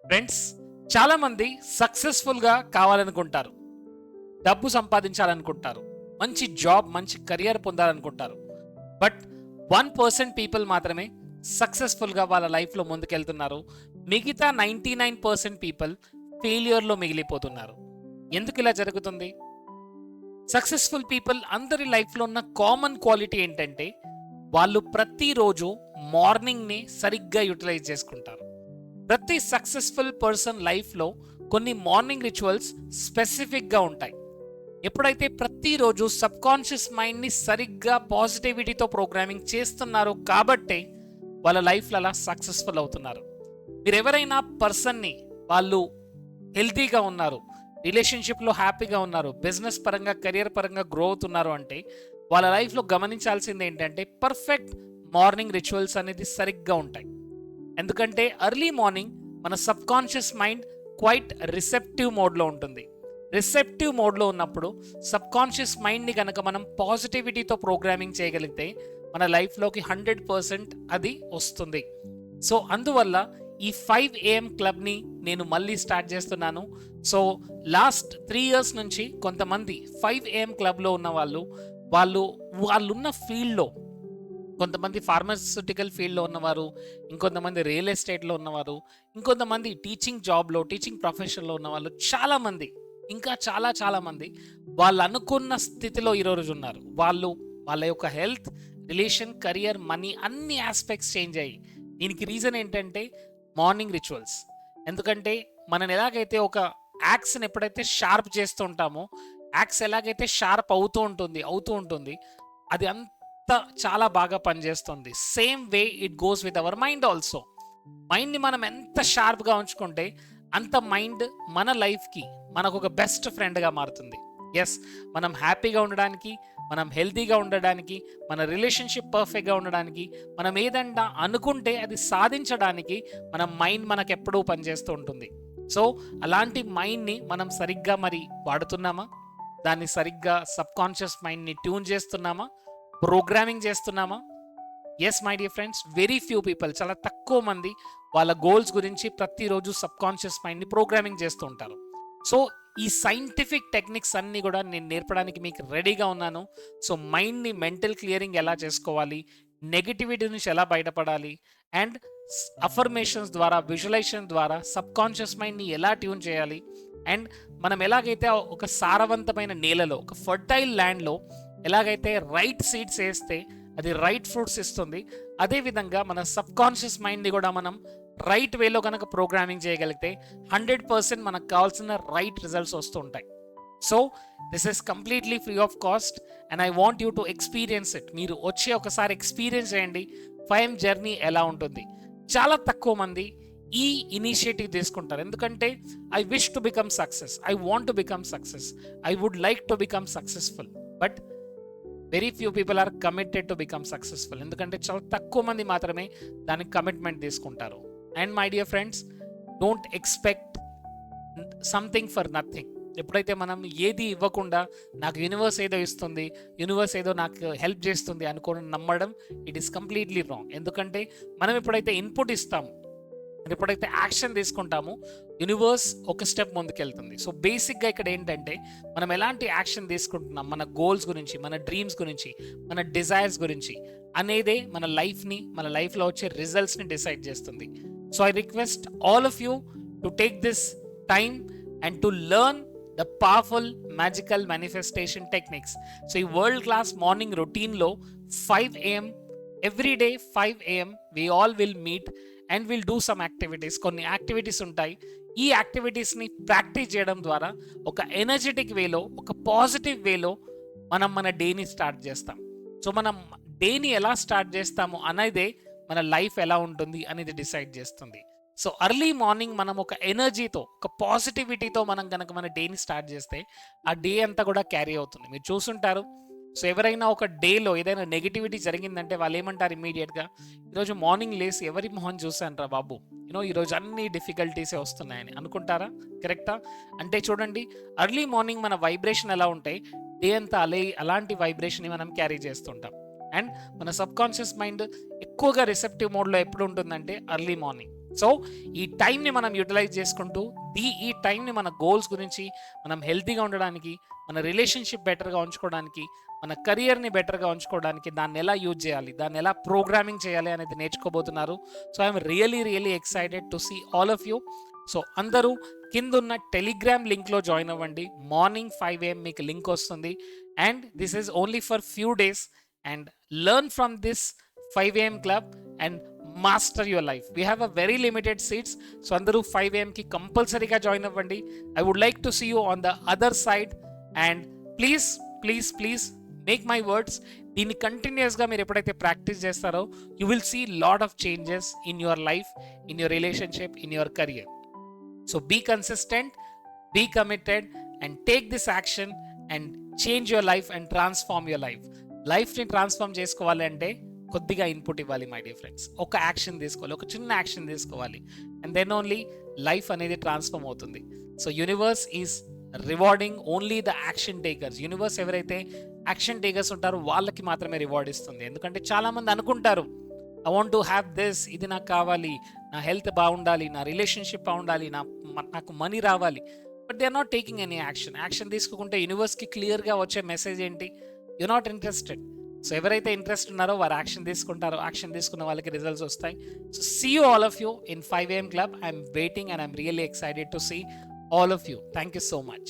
Friends, చాలా మంది సక్సెస్ఫుల్గా కావాలనుకుంటారు, డబ్బు సంపాదించాలనుకుంటారు, మంచి జాబ్ మంచి కెరియర్ పొందాలనుకుంటారు. బట్ 1% పీపుల్ మాత్రమే సక్సెస్ఫుల్గా వాళ్ళ లైఫ్లో ముందుకెళ్తున్నారు. మిగతా 99% పీపుల్ ఫెయిల్యూర్లో మిగిలిపోతున్నారు. ఎందుకు ఇలా జరుగుతుంది? సక్సెస్ఫుల్ పీపుల్ అందరి లైఫ్లో ఉన్న కామన్ క్వాలిటీ ఏంటంటే వాళ్ళు ప్రతిరోజు మార్నింగ్ని సరిగ్గా యూటిలైజ్ చేసుకుంటారు. ప్రతి సక్సెస్ఫుల్ పర్సన్ లైఫ్లో కొన్ని మార్నింగ్ రిచువల్స్ స్పెసిఫిక్గా ఉంటాయి. ఎప్పుడైతే ప్రతిరోజు సబ్ కాన్షియస్ మైండ్ని సరిగ్గా పాజిటివిటీతో ప్రోగ్రామింగ్ చేస్తున్నారు కాబట్టే వాళ్ళ లైఫ్లో అలా సక్సెస్ఫుల్ అవుతున్నారు. మీరు ఎవరైనా పర్సన్ని వాళ్ళు హెల్తీగా ఉన్నారు, రిలేషన్షిప్లో హ్యాపీగా ఉన్నారు, బిజినెస్ పరంగా కెరియర్ పరంగా గ్రో అవుతున్నారు అంటే వాళ్ళ లైఫ్లో గమనించాల్సింది ఏంటంటే పర్ఫెక్ట్ మార్నింగ్ రిచువల్స్ అనేది సరిగ్గా ఉంటాయి. ఎందుకంటే ఎర్లీ మార్నింగ్ మన sub conscious mind quite receptive మోడ్లో ఉంటుంది. రిసెప్టివ్ మోడ్లో ఉన్నప్పుడు సబ్ కాన్షియస్ మైండ్ని కనుక మనం పాజిటివిటీతో ప్రోగ్రామింగ్ చేయగలిగితే మన లైఫ్లోకి 100% అది వస్తుంది. సో అందువల్ల ఈ 5 AM క్లబ్ని నేను మళ్ళీ స్టార్ట్ చేస్తున్నాను. సో లాస్ట్ 3 years నుంచి కొంతమంది 5 AM క్లబ్లో ఉన్న వాళ్ళున్న ఫీల్డ్లో, కొంతమంది ఫార్మాస్యూటికల్ ఫీల్డ్లో ఉన్నవారు, ఇంకొంతమంది రియల్ ఎస్టేట్లో ఉన్నవారు, ఇంకొంతమంది టీచింగ్ జాబ్లో టీచింగ్ ప్రొఫెషన్లో ఉన్నవాళ్ళు, చాలామంది ఇంకా చాలా మంది వాళ్ళు అనుకున్న స్థితిలో ఈరోజు ఉన్నారు. వాళ్ళ యొక్క హెల్త్, రిలేషన్, కెరియర్, మనీ అన్ని ఆస్పెక్ట్స్ చేంజ్ అయ్యి. దీనికి రీజన్ ఏంటంటే మార్నింగ్ రిచువల్స్. ఎందుకంటే మనం ఎలాగైతే ఒక యాక్స్ని ఎప్పుడైతే షార్ప్ చేస్తూ ఉంటామో, యాక్స్ ఎలాగైతే షార్ప్ అవుతూ ఉంటుంది అది అంత చాలా బాగా పనిచేస్తుంది. Same way it goes with our mind also. మైండ్ని మనం ఎంత షార్ప్గా ఉంచుకుంటే అంత మైండ్ మన లైఫ్కి మనకు ఒక బెస్ట్ ఫ్రెండ్గా మారుతుంది. ఎస్, మనం హ్యాపీగా ఉండడానికి, మనం హెల్తీగా ఉండడానికి, మన రిలేషన్షిప్ పర్ఫెక్ట్గా ఉండడానికి, మనం ఏదంటా అనుకుంటే అది సాధించడానికి మన మైండ్ మనకు ఎప్పుడూ పనిచేస్తూ ఉంటుంది. సో అలాంటి మైండ్ని మనం సరిగ్గా మరి వాడుతున్నామా? దాన్ని సరిగ్గా సబ్ కాన్షియస్ మైండ్ని ట్యూన్ చేస్తున్నామా? ప్రోగ్రామింగ్ చేస్తున్నామా? Yes my dear friends, very few people, చాలా తక్కువ మంది వాళ్ళ గోల్స్ గురించి ప్రతిరోజు సబ్ కాన్షియస్ మైండ్ని ప్రోగ్రామింగ్ చేస్తూ ఉంటారు. సో ఈ సైంటిఫిక్ టెక్నిక్స్ అన్నీ కూడా నేను నేర్పడానికి మీకు రెడీగా ఉన్నాను. సో మైండ్ని మెంటల్ క్లియరింగ్ ఎలా చేసుకోవాలి, నెగిటివిటీ నుంచి ఎలా బయటపడాలి, అండ్ అఫర్మేషన్స్ ద్వారా, విజువలైజేషన్ ద్వారా సబ్ కాన్షియస్ మైండ్ని ఎలా ట్యూన్ చేయాలి, అండ్ మనం ఎలాగైతే ఒక సారవంతమైన నేలలో, ఒక ఫర్టైల్ ల్యాండ్లో ఎలాగైతే రైట్ సీడ్స్ వేస్తే అది రైట్ ఫ్రూట్స్ ఇస్తుంది, అదేవిధంగా మన సబ్ కాన్షియస్ మైండ్ని కూడా మనం రైట్ వేలో కనుక ప్రోగ్రామింగ్ చేయగలిగితే 100% మనకు కావాల్సిన రైట్ రిజల్ట్స్ వస్తూ ఉంటాయి. So this is completely free of cost and I want you to experience it. మీరు వచ్చి ఒకసారి ఎక్స్పీరియన్స్ చేయండి 5 జర్నీ ఎలా ఉంటుంది. చాలా తక్కువ మంది ఈ ఇనిషియేటివ్ తీసుకుంటారు. ఎందుకంటే I wish to become success, I want to become success, I would like to become successful, but very few people are committed to become successful. ఎందుకంటే చాలా తక్కువ మంది మాత్రమే దానికి కమిట్మెంట్ తీసుకుంటారు. And my dear friends, don't expect something for nothing. ఎప్పుడైతే మనం ఏది ఇవ్వకుండా నాకు యూనివర్స్ ఏదో ఇస్తుంది, యూనివర్స్ ఏదో నాకు హెల్ప్ చేస్తుంది అనుకోని నమ్మడం, ఇట్ ఈస్ కంప్లీట్లీ రాంగ్. ఎందుకంటే మనం ఎప్పుడైతే ఇన్పుట్ ఇస్తాము, ఎప్పుడైతే యాక్షన్ తీసుకుంటామో యూనివర్స్ ఒక స్టెప్ ముందుకెళ్తుంది. సో బేసిక్గా ఇక్కడ ఏంటంటే మనం ఎలాంటి యాక్షన్ తీసుకుంటున్నాం, మన గోల్స్ గురించి, మన డ్రీమ్స్ గురించి, మన డిజైర్స్ గురించి అనేదే మన లైఫ్ని, మన లైఫ్లో వచ్చే రిజల్ట్స్ని డిసైడ్ చేస్తుంది. So I request all of you to take this time and to learn the powerful magical manifestation techniques. So ఈ వరల్డ్ క్లాస్ మార్నింగ్ రొటీన్లో 5 AM every day 5 AM we all will meet and we'll do some activities. కొన్ని activities ఉంటాయి. ఈ యాక్టివిటీస్ని practice చేయడం ద్వారా ఒక energetic వేలో, ఒక పాజిటివ్ వేలో మనం మన డేని స్టార్ట్ చేస్తాం. సో మనం డేని ఎలా స్టార్ట్ చేస్తాము అనేదే మన లైఫ్ ఎలా ఉంటుంది అనేది డిసైడ్ చేస్తుంది. సో ఎర్లీ మార్నింగ్ మనం ఒక ఎనర్జీతో, ఒక పాజిటివిటీతో మనం కనుక మన డేని స్టార్ట్ చేస్తే ఆ డే అంతా కూడా క్యారీ అవుతుంది. మీరు చూసుంటారు, సో ఎవరైనా ఒక డేలో ఏదైనా నెగిటివిటీ జరిగిందంటే వాళ్ళు ఏమంటారు ఇమీడియట్గా, ఈరోజు మార్నింగ్ లేసి ఎవరి మొహం చూశాను రా బాబు, ఈరోజు అన్ని డిఫికల్టీసే వస్తున్నాయని అనుకుంటారా? కరెక్టా? అంటే చూడండి, ఎర్లీ మార్నింగ్ మన వైబ్రేషన్ ఎలా ఉంటే డే అంతా అలాంటి వైబ్రేషన్ని మనం క్యారీ చేస్తుంటాం. అండ్ మన సబ్ కాన్షియస్ మైండ్ ఎక్కువగా రిసెప్టివ్ మోడ్లో ఎప్పుడు ఉంటుందంటే ఎర్లీ మార్నింగ్. సో ఈ టైంని మనం యూటిలైజ్ చేసుకుంటూ ఈ టైంని మన గోల్స్ గురించి, మనం హెల్తీగా ఉండడానికి, మన రిలేషన్షిప్ బెటర్గా ఉంచుకోవడానికి, మన కెరియర్ని బెటర్గా ఉంచుకోవడానికి దాన్ని ఎలా యూజ్ చేయాలి, దాన్ని ఎలా ప్రోగ్రామింగ్ చేయాలి అనేది నేర్చుకోబోతున్నారు. So I'm really excited to see all of you. So అందరూ కిందున్న టెలిగ్రామ్ లింక్లో జాయిన్ అవ్వండి. మార్నింగ్ 5 AM మీకు లింక్ వస్తుంది. And this is only for few days. And learn from this 5 AM club and master your life. We have a very limited seats. So అందరూ 5 AMకి కంపల్సరీగా join అవ్వండి. I would like to see you on the other side. And please make my words, దీన్ని కంటిన్యూస్గా మీరు ఎప్పుడైతే practice చేస్తారో you will see lot of changes in your life, in your relationship, in your career. So be consistent, be committed and take this action and change your life and transform your life. లైఫ్ని transform చేసుకోవాలి అంటే కొద్దిగా input ఇవ్వాలి my dear friends. ఒక action తీసుకోవాలి, ఒక చిన్న action తీసుకోవాలి. అండ్ దెన్ ఓన్లీ లైఫ్ అనేది ట్రాన్స్ఫార్మ్ అవుతుంది. So universe is rewarding only the action takers. Universe ఎవరైతే యాక్షన్ టేకర్స్ ఉంటారో వాళ్ళకి మాత్రమే రివార్డ్ ఇస్తుంది. ఎందుకంటే చాలామంది అనుకుంటారు I want to have this, ఇది నాకు కావాలి, నా హెల్త్ బాగుండాలి, నా రిలేషన్షిప్ బాగుండాలి, నాకు మనీ రావాలి. But they are not taking any action. Action తీసుకుంటే యూనివర్స్కి క్లియర్గా వచ్చే మెసేజ్ ఏంటి? You not interested. సో ఎవరైతే ఇంట్రెస్ట్ ఉన్నారో వారు యాక్షన్ తీసుకుంటారో, యాక్షన్ తీసుకున్న వాళ్ళకి రిజల్ట్స్ వస్తాయి. So see you all of you in 5 AM club. I'm waiting and I'm really excited to see all of you. Thank you so much.